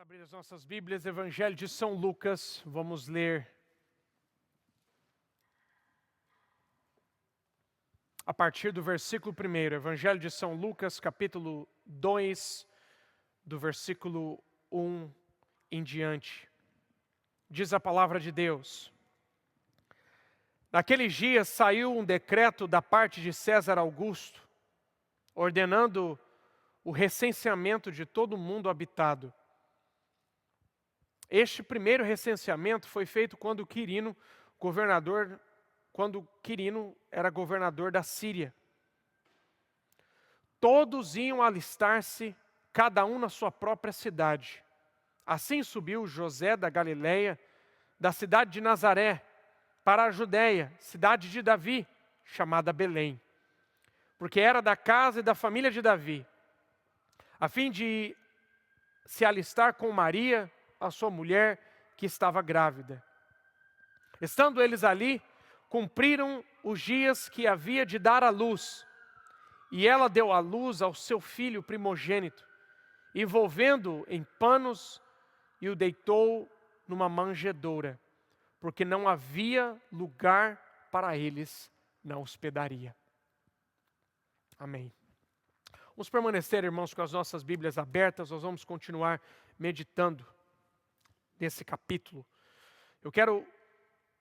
Abrir as nossas Bíblias, Evangelho de São Lucas, vamos ler a partir do versículo 1, Evangelho de São Lucas, capítulo 2, do versículo 1 em diante. Diz a palavra de Deus: Naqueles dias saiu um decreto da parte de César Augusto, ordenando o recenseamento de todo o mundo habitado. Este primeiro recenseamento foi feito quando Quirino era governador da Síria. Todos iam alistar-se, cada um na sua própria cidade. Assim subiu José da Galileia, da cidade de Nazaré, para a Judéia, cidade de Davi, chamada Belém, porque era da casa e da família de Davi, a fim de se alistar com Maria, a sua mulher, que estava grávida. Estando eles ali, cumpriram os dias que havia de dar à luz, e ela deu à luz ao seu filho primogênito, envolvendo-o em panos e o deitou numa manjedoura, porque não havia lugar para eles na hospedaria. Amém. Vamos permanecer, irmãos, com as nossas Bíblias abertas, nós vamos continuar meditando nesse capítulo. Eu quero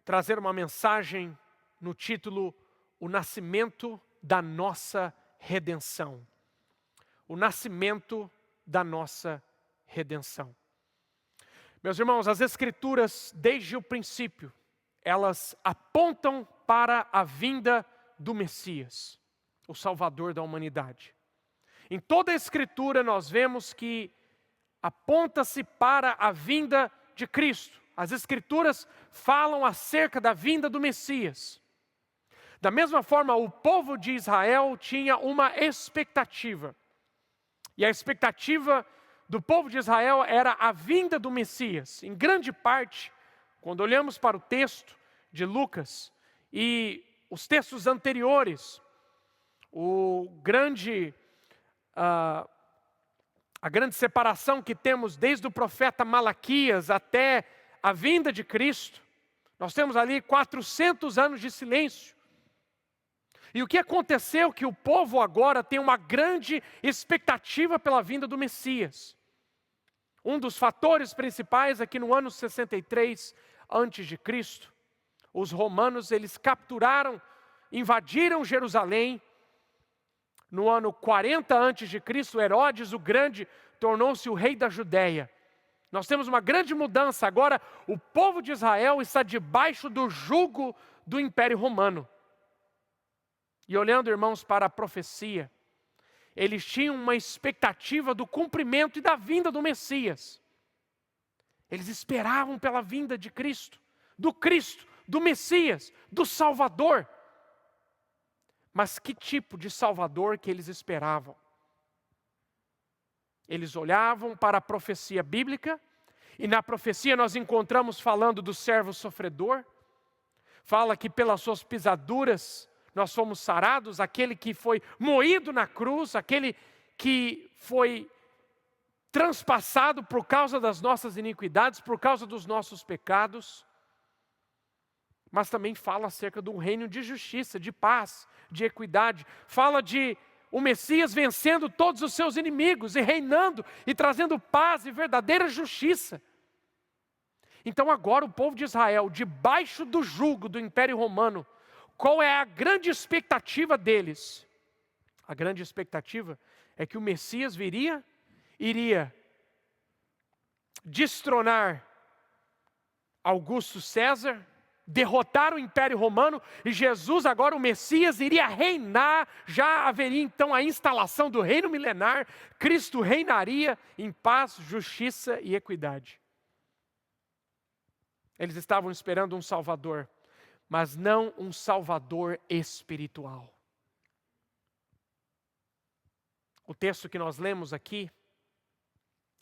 trazer uma mensagem no título O Nascimento da Nossa Redenção. O nascimento da nossa redenção. Meus irmãos, as Escrituras, desde o princípio, elas apontam para a vinda do Messias, o Salvador da humanidade. Em toda a Escritura nós vemos que aponta-se para a vinda de Cristo. As Escrituras falam acerca da vinda do Messias. Da mesma forma, o povo de Israel tinha uma expectativa. E a expectativa do povo de Israel era a vinda do Messias. Em grande parte, quando olhamos para o texto de Lucas e os textos anteriores, a grande separação que temos desde o profeta Malaquias até a vinda de Cristo, nós temos ali 400 anos de silêncio. E o que aconteceu? Que o povo agora tem uma grande expectativa pela vinda do Messias. Um dos fatores principais é que no ano 63 antes de Cristo, os romanos eles capturaram, invadiram Jerusalém. No ano 40 antes de Cristo, Herodes o Grande tornou-se o rei da Judéia. Nós temos uma grande mudança. Agora, o povo de Israel está debaixo do jugo do Império Romano. E olhando, irmãos, para a profecia, eles tinham uma expectativa do cumprimento e da vinda do Messias. Eles esperavam pela vinda de Cristo, do Messias, do Salvador. Mas que tipo de Salvador que eles esperavam? Eles olhavam para a profecia bíblica, e na profecia nós encontramos falando do servo sofredor. Fala que pelas suas pisaduras nós fomos sarados, aquele que foi moído na cruz, aquele que foi transpassado por causa das nossas iniquidades, por causa dos nossos pecados. Mas também fala acerca de um reino de justiça, de paz, de equidade. Fala de o Messias vencendo todos os seus inimigos e reinando e trazendo paz e verdadeira justiça. Então agora o povo de Israel, debaixo do jugo do Império Romano, qual é a grande expectativa deles? A grande expectativa é que o Messias iria destronar Augusto César, derrotar o Império Romano, e Jesus agora, o Messias, iria reinar. Já haveria então a instalação do reino milenar. Cristo reinaria em paz, justiça e equidade. Eles estavam esperando um Salvador, mas não um Salvador espiritual. O texto que nós lemos aqui,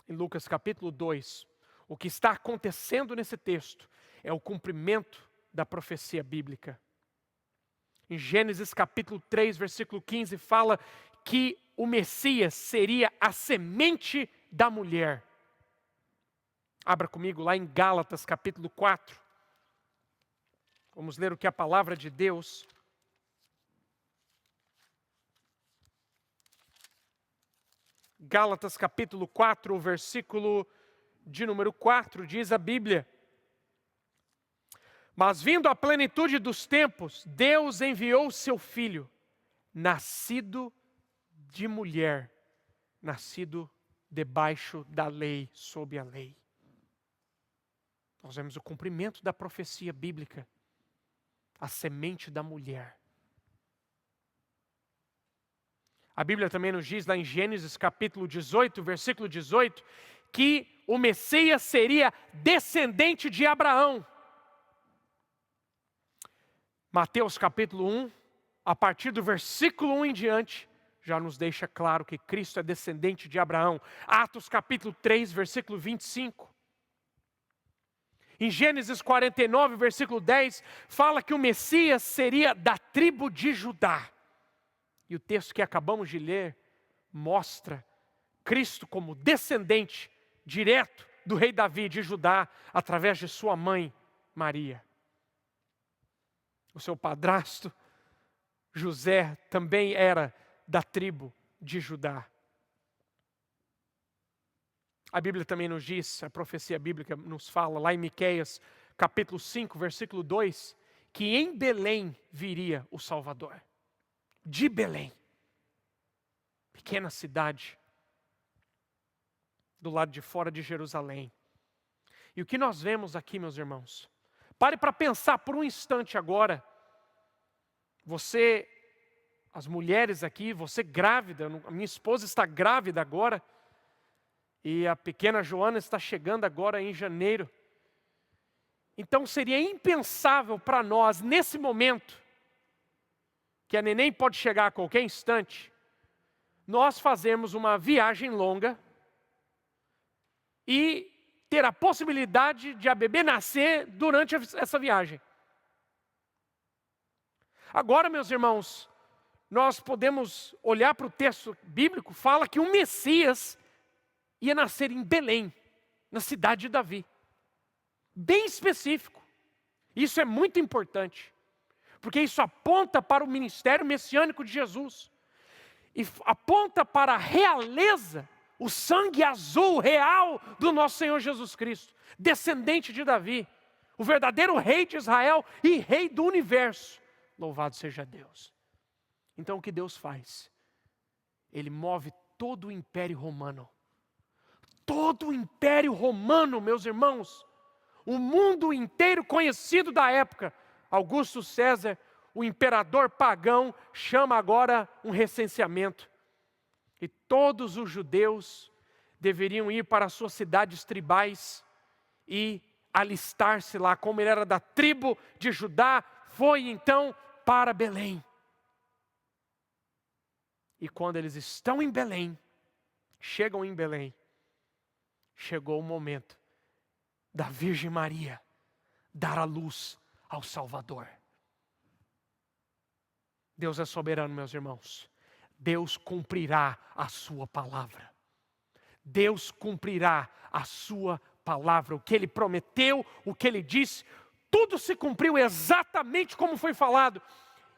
em Lucas capítulo 2, o que está acontecendo nesse texto é o cumprimento da profecia bíblica. Em Gênesis capítulo 3, versículo 15, fala que o Messias seria a semente da mulher. Abra comigo lá em Gálatas capítulo 4. Vamos ler o que a palavra de Deus Gálatas capítulo 4, o versículo de número 4, diz a Bíblia: Mas vindo a plenitude dos tempos, Deus enviou seu Filho, nascido de mulher, nascido debaixo da lei, sob a lei. Nós vemos o cumprimento da profecia bíblica, a semente da mulher. A Bíblia também nos diz lá em Gênesis capítulo 18, versículo 18, que o Messias seria descendente de Abraão. Mateus capítulo 1, a partir do versículo 1 em diante, já nos deixa claro que Cristo é descendente de Abraão. Atos capítulo 3, versículo 25. Em Gênesis 49, versículo 10, fala que o Messias seria da tribo de Judá. E o texto que acabamos de ler mostra Cristo como descendente direto do rei Davi de Judá, através de sua mãe, Maria. O seu padrasto, José, também era da tribo de Judá. A Bíblia também nos diz, a profecia bíblica nos fala, lá em Miqueias, capítulo 5, versículo 2, que em Belém viria o Salvador. De Belém, pequena cidade, do lado de fora de Jerusalém. E o que nós vemos aqui, meus irmãos? Pare para pensar por um instante agora. Você, as mulheres aqui, você grávida, a minha esposa está grávida agora, e a pequena Joana está chegando agora em janeiro. Então seria impensável para nós, nesse momento, que a neném pode chegar a qualquer instante, nós fazermos uma viagem longa e ter a possibilidade de a bebê nascer durante essa viagem. Agora, meus irmãos, nós podemos olhar para o texto bíblico, fala que um Messias ia nascer em Belém, na cidade de Davi. Bem específico. Isso é muito importante, porque isso aponta para o ministério messiânico de Jesus. E aponta para a realeza, o sangue azul real do nosso Senhor Jesus Cristo, descendente de Davi, o verdadeiro rei de Israel e rei do universo. Louvado seja Deus. Então o que Deus faz? Ele move todo o Império Romano. Todo o Império Romano, meus irmãos, o mundo inteiro conhecido da época, Augusto César, o imperador pagão, chama agora um recenseamento. E todos os judeus deveriam ir para as suas cidades tribais e alistar-se lá. Como ele era da tribo de Judá, foi então para Belém. E quando eles estão em Belém, chegam em Belém, chegou o momento da Virgem Maria dar a luz ao Salvador. Deus é soberano, meus irmãos. Deus cumprirá a sua palavra. Deus cumprirá a sua palavra. O que Ele prometeu, o que Ele disse, tudo se cumpriu exatamente como foi falado.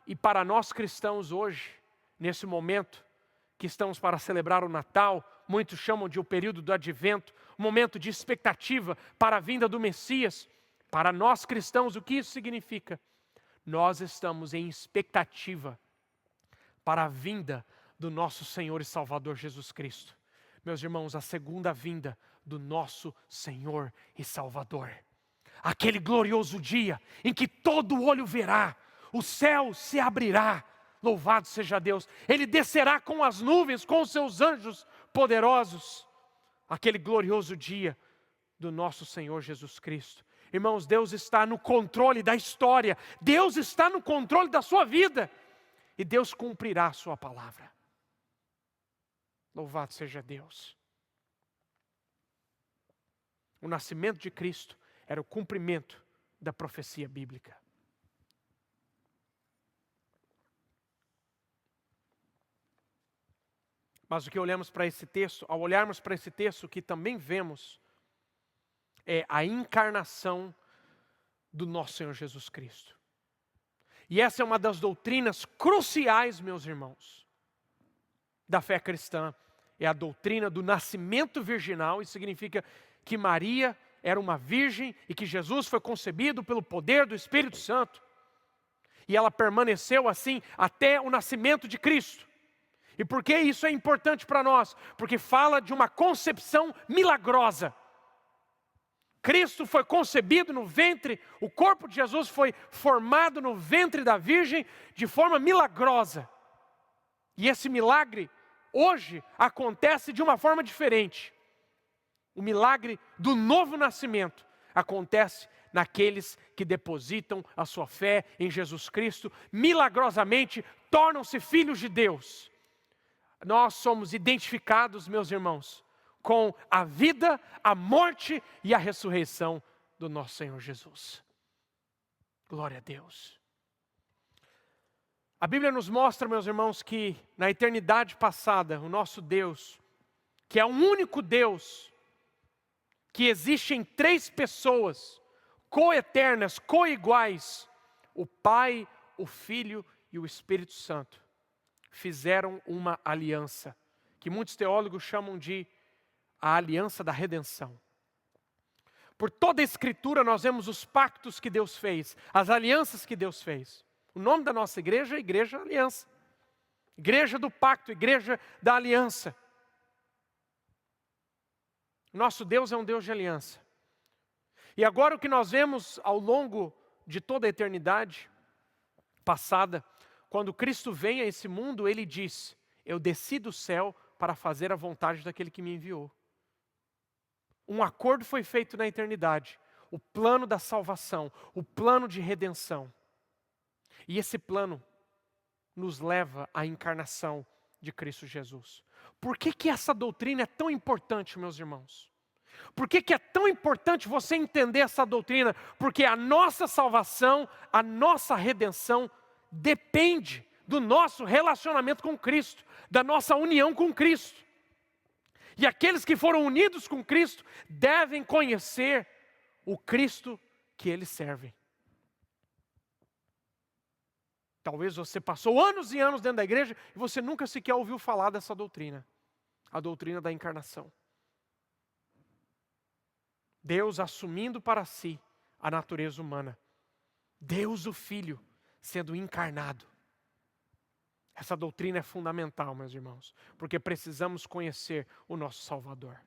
E para nós cristãos hoje, nesse momento que estamos para celebrar o Natal, muitos chamam de o período do Advento, um momento de expectativa para a vinda do Messias. Para nós cristãos, o que isso significa? Nós estamos em expectativa para a vinda do nosso Senhor e Salvador Jesus Cristo. Meus irmãos, a segunda vinda do nosso Senhor e Salvador. Aquele glorioso dia em que todo olho verá, o céu se abrirá, louvado seja Deus. Ele descerá com as nuvens, com os seus anjos poderosos. Aquele glorioso dia do nosso Senhor Jesus Cristo. Irmãos, Deus está no controle da história. Deus está no controle da sua vida. E Deus cumprirá a sua palavra. Louvado seja Deus. O nascimento de Cristo era o cumprimento da profecia bíblica. Mas o que olhamos para esse texto, ao olharmos para esse texto, o que também vemos é a encarnação do nosso Senhor Jesus Cristo. E essa é uma das doutrinas cruciais, meus irmãos, da fé cristã. É a doutrina do nascimento virginal. Isso significa que Maria era uma virgem e que Jesus foi concebido pelo poder do Espírito Santo. E ela permaneceu assim até o nascimento de Cristo. E por que isso é importante para nós? Porque fala de uma concepção milagrosa. Cristo foi concebido no ventre, o corpo de Jesus foi formado no ventre da Virgem de forma milagrosa. E esse milagre, hoje, acontece de uma forma diferente. O milagre do novo nascimento acontece naqueles que depositam a sua fé em Jesus Cristo, milagrosamente tornam-se filhos de Deus. Nós somos identificados, meus irmãos, com a vida, a morte e a ressurreição do nosso Senhor Jesus. Glória a Deus. A Bíblia nos mostra, meus irmãos, que na eternidade passada, o nosso Deus, que é o único Deus, que existe em três pessoas, coeternas, coiguais, o Pai, o Filho e o Espírito Santo, fizeram uma aliança, que muitos teólogos chamam de a aliança da redenção. Por toda a Escritura nós vemos os pactos que Deus fez, as alianças que Deus fez. O nome da nossa igreja é Igreja Aliança. Igreja do pacto, igreja da aliança. Nosso Deus é um Deus de aliança. E agora o que nós vemos ao longo de toda a eternidade passada, quando Cristo vem a esse mundo, Ele diz: eu desci do céu para fazer a vontade daquele que me enviou. Um acordo foi feito na eternidade, o plano da salvação, o plano de redenção. E esse plano nos leva à encarnação de Cristo Jesus. Por que essa doutrina é tão importante, meus irmãos? Por que é tão importante você entender essa doutrina? Porque a nossa salvação, a nossa redenção depende do nosso relacionamento com Cristo, da nossa união com Cristo. E aqueles que foram unidos com Cristo devem conhecer o Cristo que eles servem. Talvez você passou anos e anos dentro da igreja e você nunca sequer ouviu falar dessa doutrina. A doutrina da encarnação. Deus assumindo para si a natureza humana. Deus o Filho sendo encarnado. Essa doutrina é fundamental, meus irmãos, porque precisamos conhecer o nosso Salvador.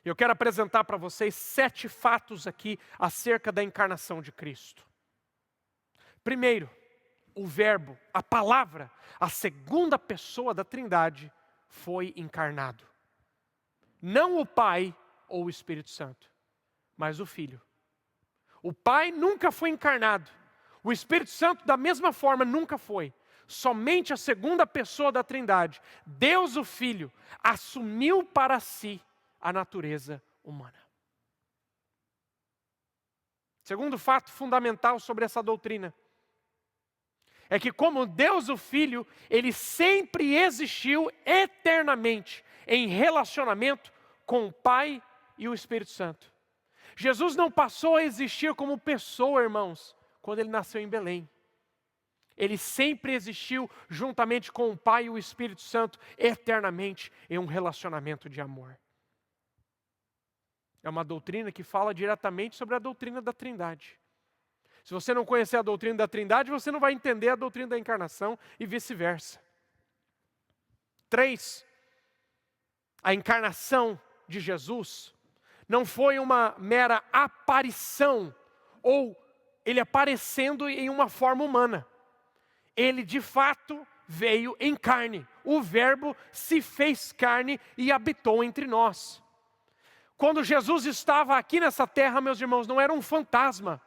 Eu quero apresentar para vocês 7 fatos aqui acerca da encarnação de Cristo. Primeiro, o Verbo, a palavra, a segunda pessoa da Trindade, foi encarnado. Não o Pai ou o Espírito Santo, mas o Filho. O Pai nunca foi encarnado. O Espírito Santo, da mesma forma, nunca foi. Somente a segunda pessoa da Trindade, Deus o Filho, assumiu para si a natureza humana. Segundo fato fundamental sobre essa doutrina é que, como Deus o Filho, Ele sempre existiu eternamente em relacionamento com o Pai e o Espírito Santo. Jesus não passou a existir como pessoa, irmãos, quando Ele nasceu em Belém. Ele sempre existiu juntamente com o Pai e o Espírito Santo, eternamente em um relacionamento de amor. É uma doutrina que fala diretamente sobre a doutrina da Trindade. Se você não conhecer a doutrina da Trindade, você não vai entender a doutrina da encarnação e vice-versa. 3. A encarnação de Jesus não foi uma mera aparição, ou Ele aparecendo em uma forma humana. Ele de fato veio em carne. O Verbo se fez carne e habitou entre nós. Quando Jesus estava aqui nessa terra, meus irmãos, não era um fantasma.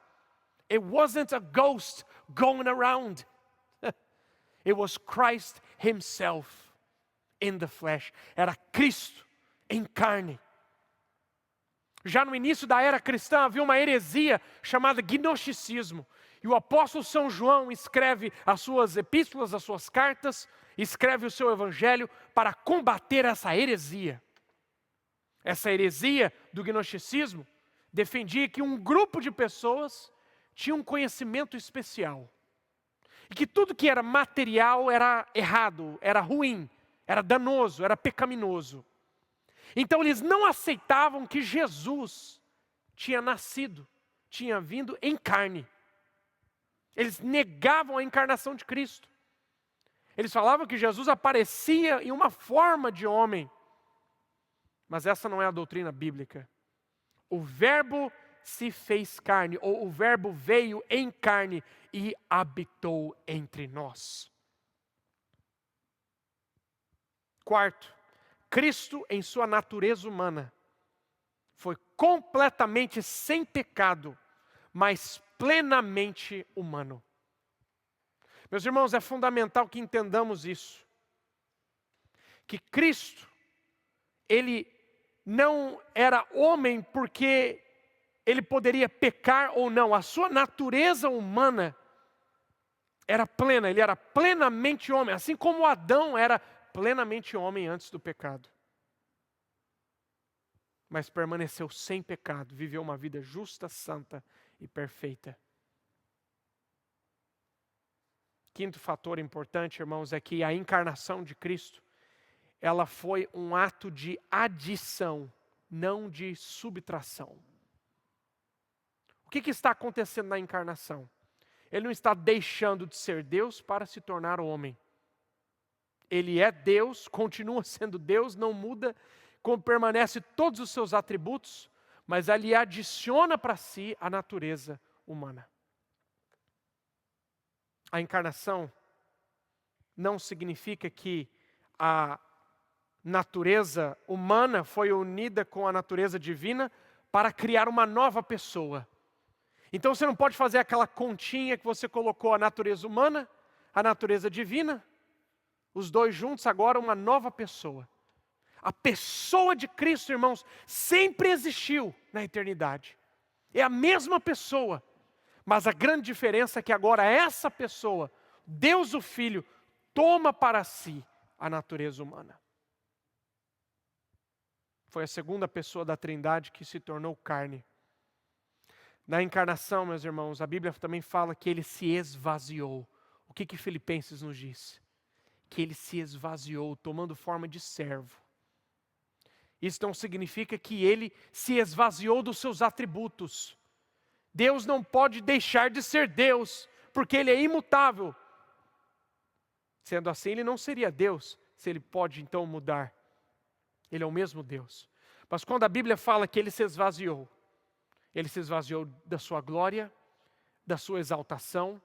It wasn't a ghost going around. It was Christ Himself in the flesh. Era Cristo em carne. Já no início da era cristã havia uma heresia chamada gnosticismo. E o apóstolo São João escreve as suas epístolas, as suas cartas, escreve o seu evangelho para combater essa heresia. Essa heresia do gnosticismo defendia que um grupo de pessoas tinha um conhecimento especial. E que tudo que era material era errado, era ruim, era danoso, era pecaminoso. Então eles não aceitavam que Jesus tinha nascido, tinha vindo em carne. Eles negavam a encarnação de Cristo. Eles falavam que Jesus aparecia em uma forma de homem. Mas essa não é a doutrina bíblica. O Verbo se fez carne, ou o Verbo veio em carne e habitou entre nós. Quarto, Cristo em sua natureza humana foi completamente sem pecado, mas plenamente humano. Meus irmãos, é fundamental que entendamos isso. Que Cristo, Ele não era homem porque Ele poderia pecar ou não. A sua natureza humana era plena, Ele era plenamente homem. Assim como Adão era plenamente homem antes do pecado. Mas permaneceu sem pecado, viveu uma vida justa, santa e perfeita. Quinto fator importante, irmãos, é que a encarnação de Cristo, ela foi um ato de adição, não de subtração. O que está acontecendo na encarnação? Ele não está deixando de ser Deus para se tornar homem. Ele é Deus, continua sendo Deus, não muda, permanece todos os seus atributos, mas ele adiciona para si a natureza humana. A encarnação não significa que a natureza humana foi unida com a natureza divina para criar uma nova pessoa. Então você não pode fazer aquela continha que você colocou a natureza humana, a natureza divina, os dois juntos, agora uma nova pessoa. A pessoa de Cristo, irmãos, sempre existiu na eternidade. É a mesma pessoa. Mas a grande diferença é que agora essa pessoa, Deus o Filho, toma para si a natureza humana. Foi a segunda pessoa da Trindade que se tornou carne. Na encarnação, meus irmãos, a Bíblia também fala que ele se esvaziou. O que Filipenses nos diz? Que ele se esvaziou, tomando forma de servo. Isso não significa que ele se esvaziou dos seus atributos. Deus não pode deixar de ser Deus, porque Ele é imutável. Sendo assim, Ele não seria Deus, se Ele pode então mudar. Ele é o mesmo Deus. Mas quando a Bíblia fala que Ele se esvaziou da sua glória, da sua exaltação,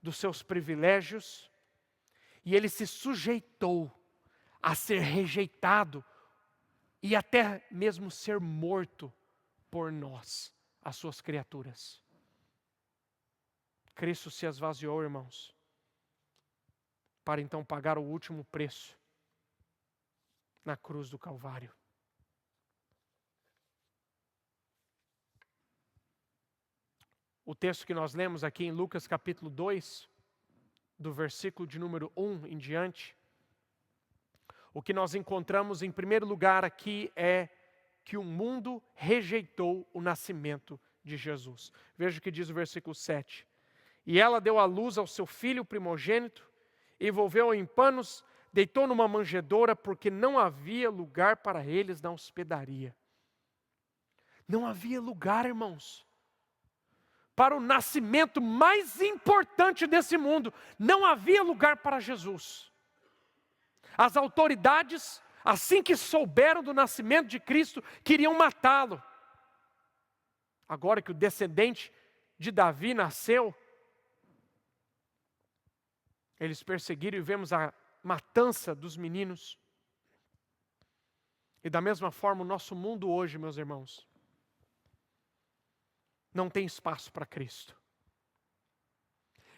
dos seus privilégios, e Ele se sujeitou a ser rejeitado e até mesmo ser morto por nós, as suas criaturas. Cristo se esvaziou, irmãos, para então pagar o último preço na cruz do Calvário. O texto que nós lemos aqui em Lucas capítulo 2, do versículo de número 1 em diante, o que nós encontramos em primeiro lugar aqui é que o mundo rejeitou o nascimento de Jesus. Veja o que diz o versículo 7. E ela deu à luz ao seu filho primogênito, envolveu-o em panos, deitou numa manjedoura, porque não havia lugar para eles na hospedaria. Não havia lugar, irmãos, para o nascimento mais importante desse mundo. Não havia lugar para Jesus. As autoridades, assim que souberam do nascimento de Cristo, queriam matá-lo. Agora que o descendente de Davi nasceu, eles perseguiram e vemos a matança dos meninos. E da mesma forma, o nosso mundo hoje, meus irmãos, não tem espaço para Cristo.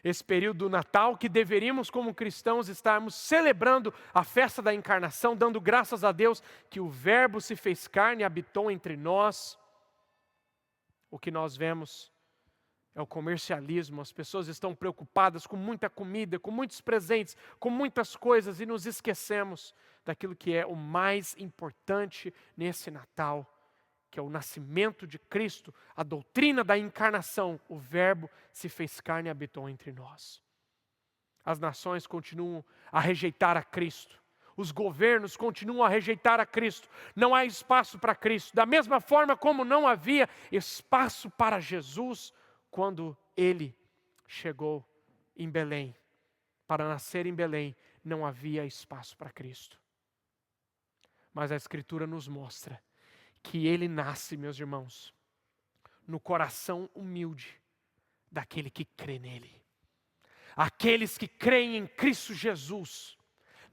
Esse período do Natal, que deveríamos como cristãos estarmos celebrando a festa da encarnação, dando graças a Deus que o Verbo se fez carne e habitou entre nós. O que nós vemos é o comercialismo. As pessoas estão preocupadas com muita comida, com muitos presentes, com muitas coisas, e nos esquecemos daquilo que é o mais importante nesse Natal, que é o nascimento de Cristo, a doutrina da encarnação, o Verbo se fez carne e habitou entre nós. As nações continuam a rejeitar a Cristo. Os governos continuam a rejeitar a Cristo. Não há espaço para Cristo. Da mesma forma como não havia espaço para Jesus quando Ele chegou em Belém. Para nascer em Belém, não havia espaço para Cristo. Mas a Escritura nos mostra que Ele nasce, meus irmãos, no coração humilde daquele que crê nele. Aqueles que creem em Cristo Jesus,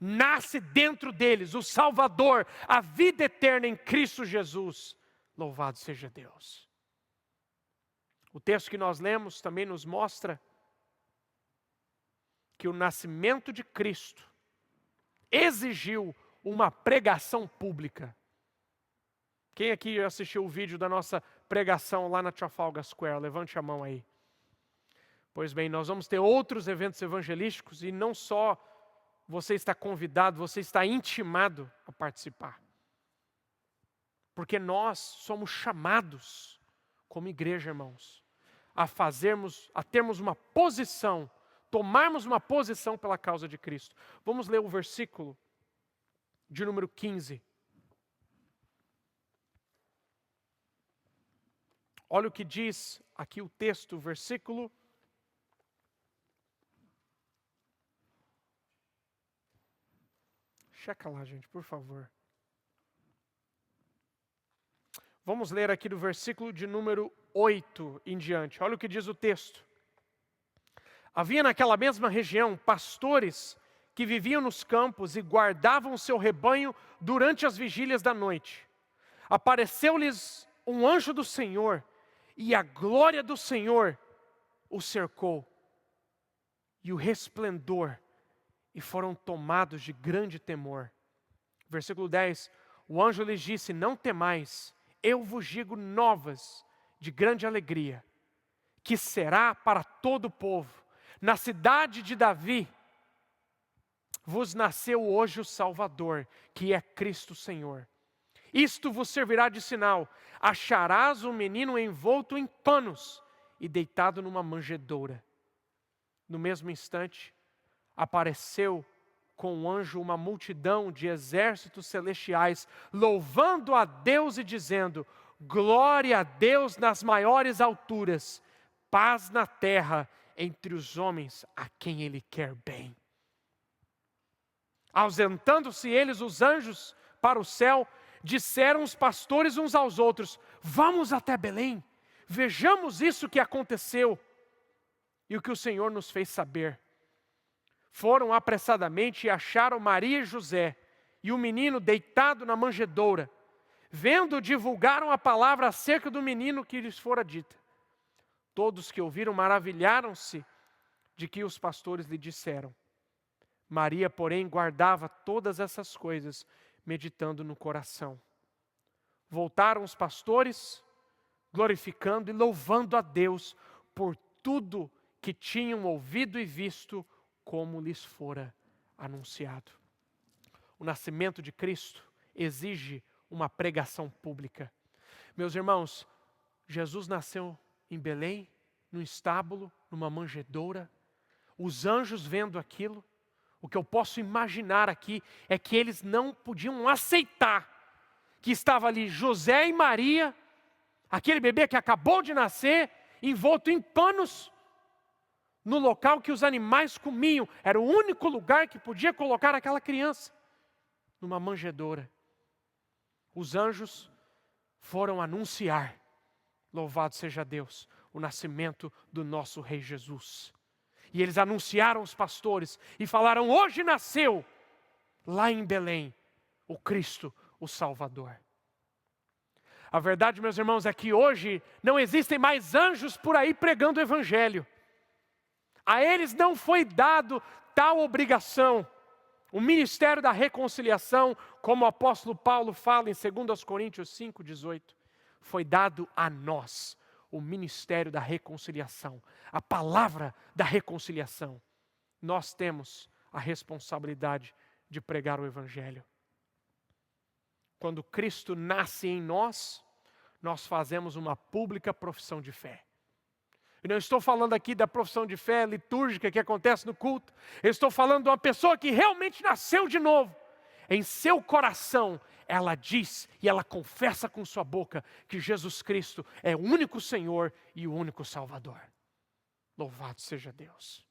nasce dentro deles o Salvador, a vida eterna em Cristo Jesus. Louvado seja Deus. O texto que nós lemos também nos mostra que o nascimento de Cristo exigiu uma pregação pública. Quem aqui assistiu o vídeo da nossa pregação lá na Trafalgar Square? Levante a mão aí. Pois bem, nós vamos ter outros eventos evangelísticos e não só você está convidado, você está intimado a participar. Porque nós somos chamados, como igreja, irmãos, a termos uma posição, tomarmos uma posição pela causa de Cristo. Vamos ler o versículo de número 15. Olha o que diz aqui o texto, versículo. Checa lá, gente, por favor. Vamos ler aqui do versículo de número 8 em diante. Olha o que diz o texto. Havia naquela mesma região pastores que viviam nos campos e guardavam o seu rebanho durante as vigílias da noite. Apareceu-lhes um anjo do Senhor, e a glória do Senhor o cercou, e o resplendor, e foram tomados de grande temor. Versículo 10, o anjo lhes disse: não temais, eu vos digo novas de grande alegria, que será para todo o povo. Na cidade de Davi vos nasceu hoje o Salvador, que é Cristo Senhor. Isto vos servirá de sinal: acharás um menino envolto em panos e deitado numa manjedoura. No mesmo instante, apareceu com o anjo uma multidão de exércitos celestiais, louvando a Deus e dizendo: glória a Deus nas maiores alturas, paz na terra entre os homens a quem Ele quer bem. Ausentando-se eles, os anjos, para o céu, disseram os pastores uns aos outros: vamos até Belém, vejamos isso que aconteceu e o que o Senhor nos fez saber. Foram apressadamente e acharam Maria e José e o menino deitado na manjedoura. Vendo, divulgaram a palavra acerca do menino que lhes fora dita. Todos que ouviram maravilharam-se de que os pastores lhe disseram. Maria, porém, guardava todas essas coisas, meditando no coração. Voltaram os pastores, glorificando e louvando a Deus por tudo que tinham ouvido e visto, como lhes fora anunciado. O nascimento de Cristo exige uma pregação pública. Meus irmãos, Jesus nasceu em Belém, num estábulo, numa manjedoura. Os anjos vendo aquilo, o que eu posso imaginar aqui é que eles não podiam aceitar que estava ali José e Maria, aquele bebê que acabou de nascer, envolto em panos, no local que os animais comiam. Era o único lugar que podia colocar aquela criança, numa manjedoura. Os anjos foram anunciar, louvado seja Deus, o nascimento do nosso Rei Jesus. E eles anunciaram aos pastores e falaram: hoje nasceu, lá em Belém, o Cristo, o Salvador. A verdade, meus irmãos, é que hoje não existem mais anjos por aí pregando o Evangelho. A eles não foi dado tal obrigação. O ministério da reconciliação, como o apóstolo Paulo fala em 2 Coríntios 5,18, foi dado a nós, o ministério da reconciliação, a palavra da reconciliação. Nós temos a responsabilidade de pregar o Evangelho. Quando Cristo nasce em nós, nós fazemos uma pública profissão de fé. Eu não estou falando aqui da profissão de fé litúrgica que acontece no culto. Eu estou falando de uma pessoa que realmente nasceu de novo. Em seu coração, ela diz e ela confessa com sua boca que Jesus Cristo é o único Senhor e o único Salvador. Louvado seja Deus.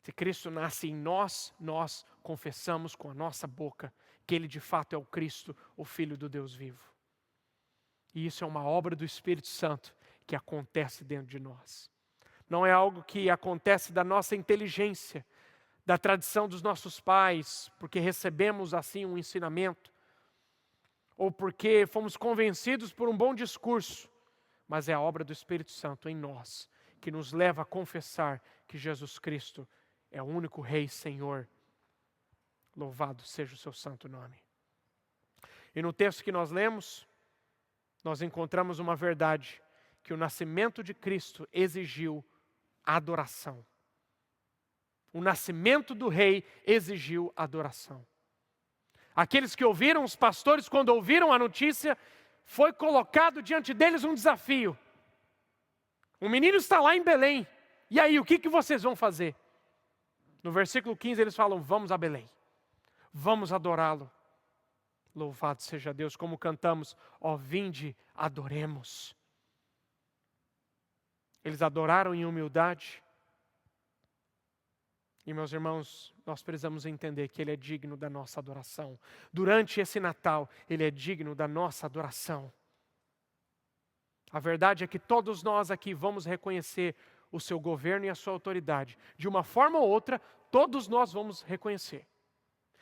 Se Cristo nasce em nós, nós confessamos com a nossa boca que Ele de fato é o Cristo, o Filho do Deus vivo. E isso é uma obra do Espírito Santo que acontece dentro de nós. Não é algo que acontece da nossa inteligência, da tradição dos nossos pais, porque recebemos assim um ensinamento, ou porque fomos convencidos por um bom discurso, mas é a obra do Espírito Santo em nós, que nos leva a confessar que Jesus Cristo é o único Rei, Senhor. Louvado seja o seu santo nome. E no texto que nós lemos, nós encontramos uma verdade, que o nascimento de Cristo exigiu adoração. O nascimento do rei exigiu adoração. Aqueles que ouviram, os pastores, quando ouviram a notícia, foi colocado diante deles um desafio. O menino está lá em Belém. E aí, o que vocês vão fazer? No versículo 15 eles falam, vamos a Belém. Vamos adorá-lo. Louvado seja Deus, como cantamos, ó vinde, adoremos. Eles adoraram em humildade. E meus irmãos, nós precisamos entender que Ele é digno da nossa adoração. Durante esse Natal, Ele é digno da nossa adoração. A verdade é que todos nós aqui vamos reconhecer o seu governo e a sua autoridade. De uma forma ou outra, todos nós vamos reconhecer.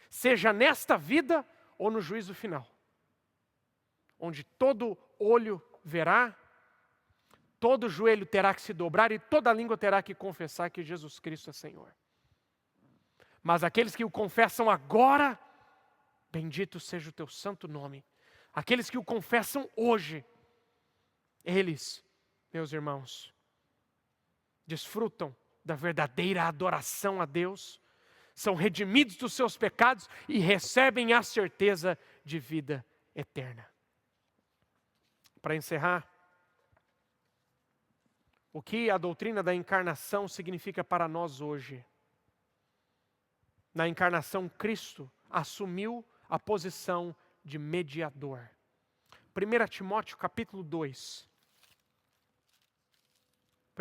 Seja nesta vida ou no juízo final. Onde todo olho verá, todo joelho terá que se dobrar e toda língua terá que confessar que Jesus Cristo é Senhor. Mas aqueles que o confessam agora, bendito seja o teu santo nome. Aqueles que o confessam hoje, eles, meus irmãos, desfrutam da verdadeira adoração a Deus, são redimidos dos seus pecados e recebem a certeza de vida eterna. Para encerrar, o que a doutrina da encarnação significa para nós hoje? Na encarnação, Cristo assumiu a posição de mediador. 1 Timóteo capítulo 2.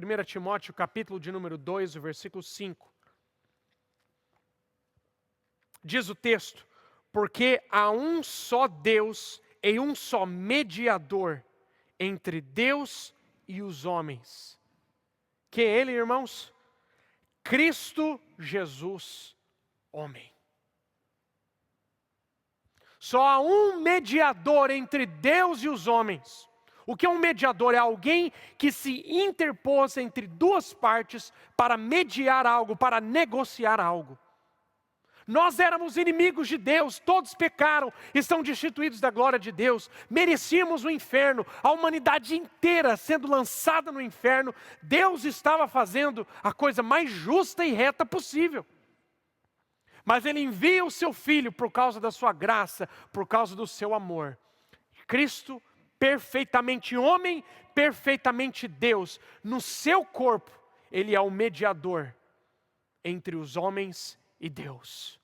1 Timóteo capítulo de número 2, o versículo 5. Diz o texto, porque há um só Deus e um só mediador entre Deus e os homens. Que é Ele, irmãos? Cristo Jesus, homem. Só há um mediador entre Deus e os homens. O que é um mediador? É alguém que se interpôs entre duas partes para mediar algo, para negociar algo. Nós éramos inimigos de Deus, todos pecaram, estão destituídos da glória de Deus, merecíamos o inferno, a humanidade inteira sendo lançada no inferno. Deus estava fazendo a coisa mais justa e reta possível. Mas Ele envia o seu Filho por causa da sua graça, por causa do seu amor. Cristo, perfeitamente homem, perfeitamente Deus, no seu corpo, Ele é o mediador entre os homens e Deus.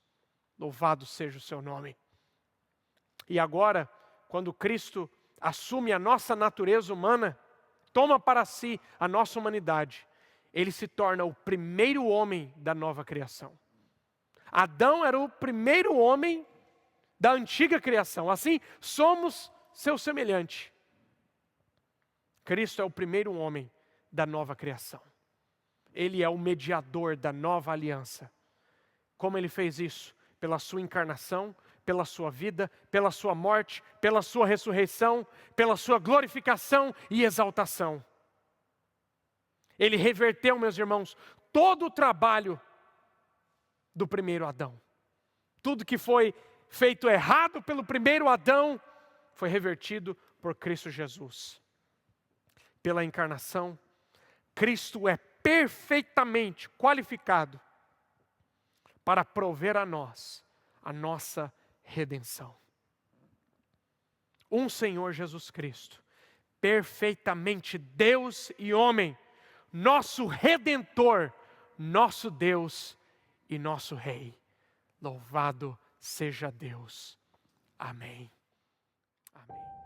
Louvado seja o seu nome. E agora, quando Cristo assume a nossa natureza humana, toma para si a nossa humanidade, Ele se torna o primeiro homem da nova criação. Adão era o primeiro homem da antiga criação, assim somos seu semelhante. Cristo é o primeiro homem da nova criação. Ele é o mediador da nova aliança. Como Ele fez isso? Pela sua encarnação, pela sua vida, pela sua morte, pela sua ressurreição, pela sua glorificação e exaltação. Ele reverteu, meus irmãos, todo o trabalho do primeiro Adão. Tudo que foi feito errado pelo primeiro Adão foi revertido por Cristo Jesus. Pela encarnação, Cristo é perfeitamente qualificado para prover a nós a nossa redenção. um Senhor Jesus Cristo, perfeitamente Deus e homem, nosso Redentor, nosso Deus e nosso Rei. Louvado seja Deus. Amém. Amém.